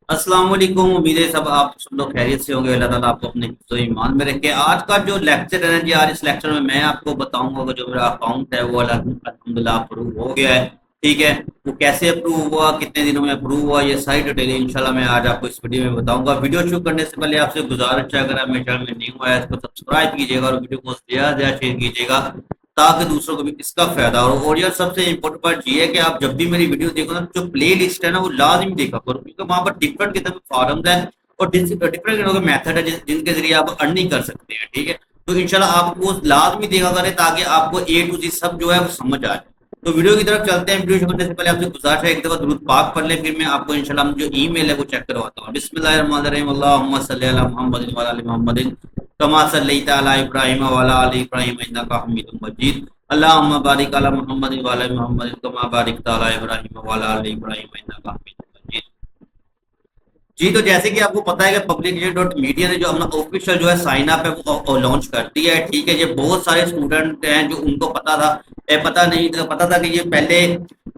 अस्सलाम वालेकुम। उम्मीद है सब लोग खैरियत से होंगे। अल्लाह ताला आपको अपने हिफ्ज़-ओ ईमान में रखे। आज का जो लेक्चर है जी, आज इस लेक्चर में मैं आपको बताऊंगा कि जो मेरा अकाउंट है वो अल्हम्दुलिल्लाह अप्रूव हो गया है। ठीक है, वो कैसे अप्रूव हुआ, कितने दिनों में अप्रूव हुआ, ये सारी डिटेल इंशाल्लाह मैं आज आपको इस वीडियो में बताऊंगा। वीडियो शुरू करने से पहले आपसे गुजारिश है, अगर आप मेरे चैनल में न्यू है इसको सब्सक्राइब कीजिएगा और वीडियो को ज़्यादा से ज़्यादा शेयर कीजिएगा ताकि दूसरों को भी इसका फायदा हो। और यार सबसे इम्पोर्टेंट बात ये है कि आप जब भी मेरी वीडियो देखो ना, जो प्ले लिस्ट है ना वो लाजमी देखा करो, क्योंकि वहां पर डिफरेंट किस्म के फॉर्म्स है और डिफरेंट मेथड है जिनके जरिए आप अर्निंग कर सकते हैं। ठीक है, तो इंशाल्लाह आप वो लाजमी देखा करें ताकि आपको ए टू जी सब जो है वो समझ आ जाए। तो वीडियो की तरफ चलते हैं। वीडियो शुरू करने से पहले आपसे गुजारिश है, एक दफा दुरूद पाक पढ़ लें, फिर मैं आपको इंशाल्लाह जो ईमेल है वो चेक करवाता हूँ। बिस्मिल्लाहिर्रहमानिर्रहीम, अल्लाहुम्मा सल्ली अला मुहम्मदिन व अला आलि मुहम्मदिन कमा सल्लैता अला इब्राहीम व अला आलि इब्राहीम इन्नका हमीदुम मजीद। अल्लाहुम्मा बारिक अला मुहम्मदिन व अला मुहम्मदिन कमा बारिकता अला इब्राहीम व अला आलि इब्राहीम इन्नका हमीदुम मजीद। जी, तो जैसे कि आपको पता है कि publication.media ने जो अपना ऑफिशियल जो है साइन अप है वो लॉन्च कर दिया है। ठीक है, ये बहुत सारे स्टूडेंट हैं जो उनको पता था, पता था कि ये पहले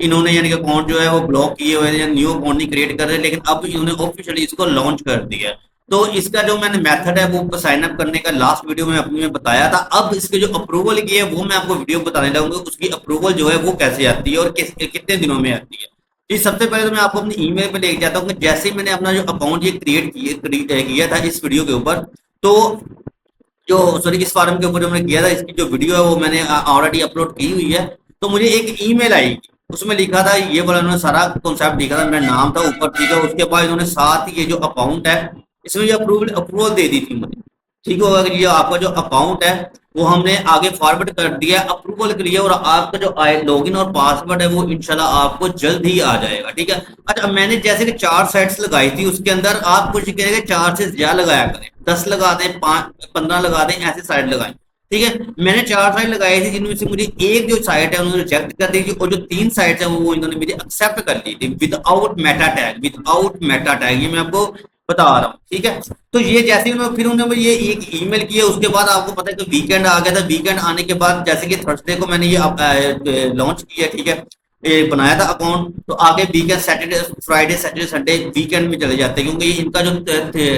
इन्होंने यानी कि अकाउंट जो है वो ब्लॉक किए हुए थे, न्यू अकाउंट नहीं क्रिएट कर रहे, लेकिन अब इन्होंने ऑफिशियली इसको लॉन्च कर दिया है। तो इसका जो मैंने मेथड है वो साइन अप करने का लास्ट वीडियो में अपने में बताया था। अब इसके जो अप्रूवल की है वो मैं आपको वीडियो बताने लगूंगा, उसकी अप्रूवल जो है वो कैसे आती है और कितने दिनों में आती है। जी, सबसे पहले तो मैं आपको अपनी ईमेल पे लेके जाता हूँ कि जैसे ही मैंने अपना जो अकाउंट ये किया था इस वीडियो के ऊपर, तो जो सॉरी इस फॉर्म के ऊपर जो मैंने किया था, इसकी जो वीडियो है वो मैंने ऑलरेडी अपलोड की हुई है। तो मुझे एक ईमेल आएगी, उसमें लिखा था ये वाला, उन्होंने सारा कॉन्सेप्ट लिखा था, मेरा नाम था ऊपर। ठीक है, उसके बाद इन्होंने साथ ही ये जो अकाउंट है इसमें ये अप्रूवल अप्रूवल दे दी थी मुझे। ठीक होगा कि ये आपका जो अकाउंट है वो हमने आगे फॉरवर्ड कर दिया अप्रूवल के लिए, और आपका जो लॉगिन और पासवर्ड है वो इंशाल्लाह आपको जल्द ही आ जाएगा। ठीक है, अच्छा मैंने जैसे कि 4 साइट्स लगाई थी, उसके अंदर आप कुछ कहेंगे 4 से ज्यादा लगाया करें, 10 लगा दें, 15 लगा दें, ऐसे साइट लगाएं। ठीक है, मैंने 4 साइट लगाई थी जिनमें से मुझे एक जो साइट है उन्होंने रिजेक्ट कर दी थी, और जो 3 साइट है वो इन्होंने मेरी एक्सेप्ट कर ली थी विदाउट मेटा टैग, ये मैं आपको बता रहा हूँ। ठीक है, तो ये जैसे ही फिर उन्होंने ये एक ईमेल किया, उसके बाद आपको पता है कि वीकेंड आ गया था। वीकेंड आने के बाद जैसे कि थर्सडे को मैंने ये लॉन्च किया। ठीक है, ये बनाया था अकाउंट, तो आगे weekend Saturday Friday Saturday Sunday weekend में चले जाते हैं, क्योंकि इनका जो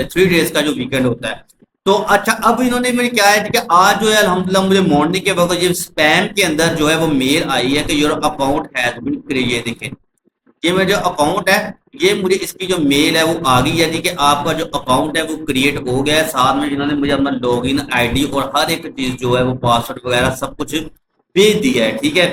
3 डेज का जो वीकेंड होता है। तो अच्छा, अब इन्होंने मेरे क्या है कि आज जो है अल्हम्दुलिल्लाह मुझे मॉर्निंग के वक्त ये स्पैम के अंदर जो है वो मेल आई है कि your account has been created. ये मेरा जो अकाउंट है, ये मुझे इसकी जो मेल है वो आ गई है। ठीक है, आपका जो अकाउंट है वो क्रिएट हो गया है। साथ में इन्होंने मुझे अपना लॉगिन आईडी और हर एक चीज जो है वो पासवर्ड वगैरह सब कुछ भेज दिया है। ठीक है,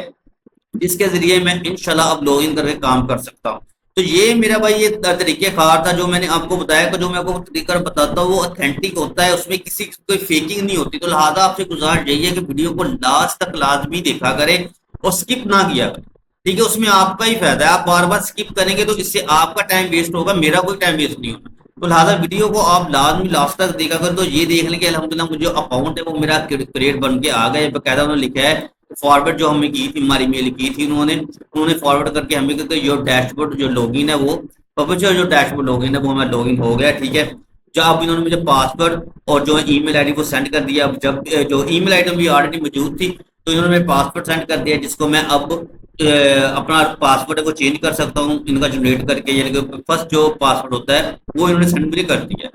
जिसके जरिए मैं इंशाल्लाह अब लॉगिन करके काम कर सकता हूँ। तो ये मेरा भाई ये तरीके कार था जो मैंने आपको बताया कि जो मैं आपको तरीका बताता हूँ वो ऑथेंटिक होता है, उसमें किसी कोई फेकिंग नहीं होती। तो लिहाजा आपसे गुजारिश यही है कि वीडियो को लास्ट तक लाजमी देखा करें और स्किप ना किया करें। ठीक है, उसमें आपका ही फायदा है। आप बार बार स्किप करेंगे तो इससे आपका टाइम वेस्ट होगा, मेरा कोई टाइम वेस्ट नहीं होगा। तो लिहाजा वीडियो को आप लाजमी लास्ट तक देखा करें। तो ये देख लें कि अल्हम्दुलिल्लाह मुझे जो अकाउंट है वो मेरा क्रिएट बन के आ गया। बकायदा उन्होंने लिखा है फॉरवर्ड, जो हमें की थी हमारी मेल की थी उन्होंने उन्होंने फॉरवर्ड करके हमें कहते योर डैशबोर्ड जो लॉगिन है वो पब्लिशर जो डैशबोर्ड लॉगिन है वो हमारा लॉगिन हो गया। ठीक है, जो अब इन्होंने मुझे पासवर्ड और जो ईमेल आईडी को सेंड कर दिया। अब जब जो ईमेल आईडी भी ऑलरेडी मौजूद थी, तो इन्होंने मेरे पासवर्ड सेंड कर दिया, जिसको मैं अब अपना पासवर्ड है वो चेंज कर सकता हूँ इनका जनरेट करके, यानी कि फर्स्ट जो पासवर्ड होता है वो इन्होंने सेंड मुझे कर दिया।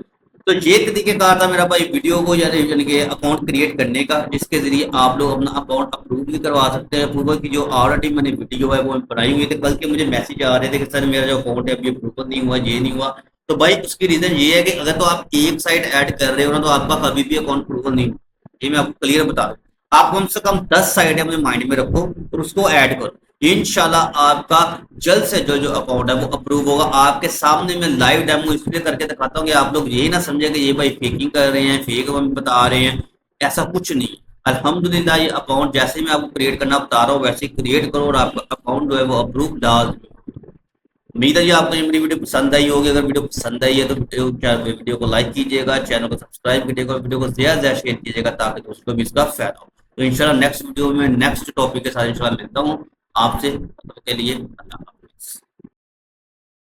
तो ये तरीकेकार था मेरा भाई वीडियो को यानी कि अकाउंट क्रिएट करने का, जिसके जरिए आप लोग अपना अकाउंट अप्रूव भी करवा सकते हैं। अप्रूवल की जो ऑलरेडी मैंने वीडियो है वो बनाई हुई थी, कल के मुझे मैसेज आ रहे थे कि सर मेरा जो अकाउंट है अभी अप्रूवल नहीं हुआ, ये नहीं हुआ। तो भाई उसकी रीजन ये है कि अगर तो आप एक साइट ऐड कर रहे हो ना, तो आपका कभी भी अकाउंट अप्रूवल नहीं होगा। ये मैं आपको क्लियर बता दूं। आप कम से कम 10 साइट है अपने माइंड में रखो और उसको ऐड करो, इंशाल्लाह आपका जल्द से जल्द जो अकाउंट है वो अप्रूव होगा। आपके सामने मैं लाइव डेमो इसलिए करके दिखाता हूँ कि आप लोग यही ना समझे कि ये भाई फेकिंग कर रहे हैं, फेक हमें बता रहे हैं। ऐसा कुछ नहीं। अल्हम्दुलिल्लाह ये अकाउंट जैसे मैं आपको क्रिएट करना बता रहा हूँ वैसे ही क्रिएट करो और आपका अकाउंट जो है वो अप्रूव डाल। उम्मीद है कि आपको ये मेरी वीडियो पसंद आई होगी। अगर वीडियो पसंद आई है तो वीडियो को लाइक कीजिएगा, चैनल को सब्सक्राइब कीजिएगा, वीडियो को ज्यादा से ज्यादा शेयर कीजिएगा ताकि दोस्तों को भी इसका फायदा हो। तो इंशाल्लाह नेक्स्ट वीडियो में नेक्स्ट टॉपिक के साथ इंशाल्लाह मिलता हूँ आपसे, तब तक के लिए अल्लाह हाफ़िज़।